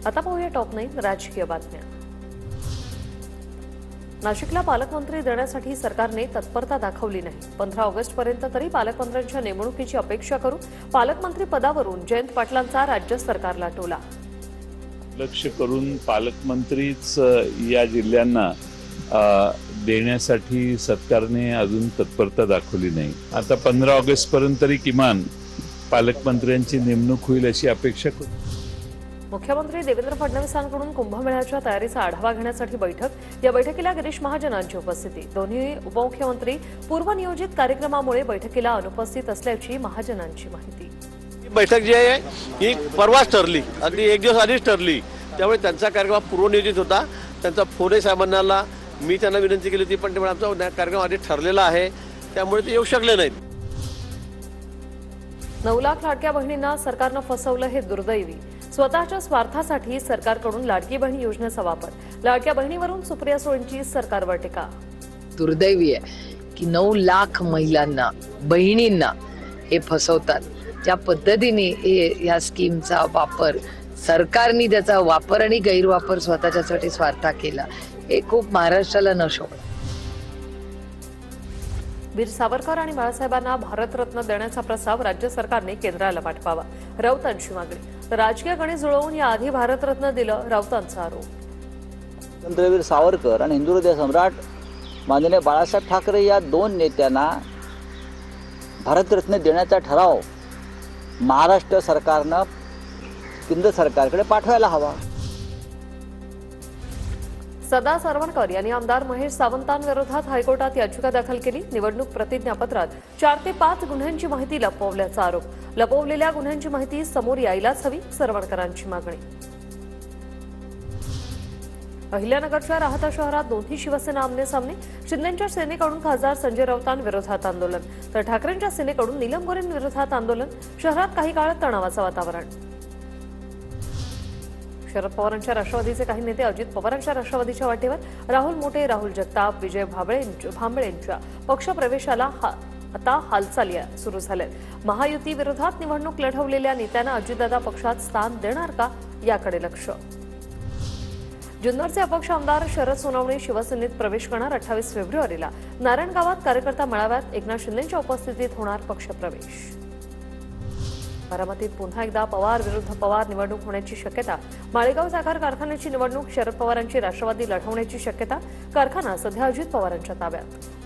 आता पाहूया टॉप 9 राजकीय बातम्या। नाशिकला पालकमंत्री देण्यासाठी सरकारने तत्परता दाखवली नाही। 15 ऑगस्टपर्यंत तरी पालकमंत्र्यांच्या नेमणुकीची अपेक्षा करू। पालकमंत्री पदावरून जयंत पाटलांचा राज्य सरकारला टोला। लक्ष करून पालकमंत्रीच या जिल्ह्यांना देण्यासाठी सरकारने अजून तत्परता दाखवली नाही। आता 15 ऑगस्ट पर्यंत तरी किमान पालकमंत्र्यांची नेमणूक होईल अशी अपेक्षा करू। मुख्यमंत्री देवेंद्र फडणवीसांकडून कुंभमेळ्याच्या तयारीचा आढावा घेण्यासाठी बैठक। या बैठकीला गिरीश महाजनांची उपस्थिती। दोन्ही उपमुख्यमंत्री पूर्वनियोजित कार्यक्रमामुळे बैठकीला अनुपस्थित असल्याची महाजनांची माहिती। बैठक जी आहे ही परवाच ठरली, अगदी एक दिवस आधीच ठरली। त्यामुळे त्यांचा कार्यक्रम पूर्वनियोजित होता। त्यांचा फोनही साहेबांना मी त्यांना विनंती केली होती, पण आमचा कार्यक्रम आधी ठरलेला आहे, त्यामुळे ते येऊ शकले नाहीत। 9 लाख लाडक्या बहिणींना सरकारनं फसवलं हे दुर्दैवी। स्वतःच्या स्वार्थासाठी सरकारकडून लाडकी बहीण योजनेचा वापर। लाडक्या बहिणीवरून सुप्रिया सुळेंची सरकारवर टीका। दुर्दैवी आहे की 9 लाख महिलांना, बहिणींना हे फसवतात। ज्या पद्धतीने या स्कीमचा वापर सरकारने, त्याचा वापर आणि गैरवापर स्वतःच्यासाठी स्वार्था केला, हे खूप महाराष्ट्राला न शोभलं। वीर सावरकर आणि बाळासाहेबांना भारतरत्न देण्याचा प्रस्ताव राज्य सरकारने केंद्राला पाठवावा। राऊतांची मागणी। राजकीय गणित जुळवून याआधी भारतरत्न दिलं, राऊतांचा आरोप। स्वातंत्र्यवीर सावरकर आणि हिंदू हृदय सम्राट माननीय बाळासाहेब ठाकरे या 2 नेत्यांना भारतरत्न देण्याचा ठराव महाराष्ट्र सरकारनं केंद्र सरकारकडे पाठवायला हवा। सदा सरवणकर यांनी आमदार महेश सावंतांविरोधात हायकोर्टात याचिका दाखल केली। निवडणूक प्रतिज्ञापत्रात 4 ते 5 गुन्ह्यांची माहिती लपवल्याचा आरोप। लपवलेल्या गुन्ह्यांची माहिती समोर यायलाच हवी, सरवणकरांची मागणी। अहिल्यानगरच्या राहता शहरात दोन्ही शिवसेना आमने-सामने। शिंदेंच्या सेनेकडून खासदार संजय राऊतांविरोधात आंदोलन, तर ठाकरेंच्या सेनेकडून नीलम गोरेंविरोधात आंदोलन। शहरात काही काळ तणावाचं वातावरण। शरद पवारांच्या राष्ट्रवादीचे काही नेते अजित पवारांच्या राष्ट्रवादीच्या वाटेवर। राहुल मोटे, राहुल जगताप, विजय भांबळेंच्या पक्षप्रवेशाला आता हालचाली सुरू झाल्यात। महायुती विरोधात निवडणूक लढवलेल्या नेत्यांना अजितदादा पक्षात स्थान देणार का, याकडे लक्ष। जुन्नरचे अपक्ष आमदार शरद सोनवणे शिवसेनेत प्रवेश करणार। 28 फेब्रुवारीला नारायणगावात कार्यकर्ता मेळाव्यात एकनाथ शिंदेंच्या उपस्थितीत होणार पक्षप्रवेश। बारामतीत पुन्हा एकदा पवार विरुद्ध पवार निवडणूक होण्याची शक्यता। माळेगाव साखर कारखान्याची निवडणूक शरद पवारांची राष्ट्रवादी लढवण्याची शक्यता। कारखाना सध्या अजित पवारांच्या ताब्यात।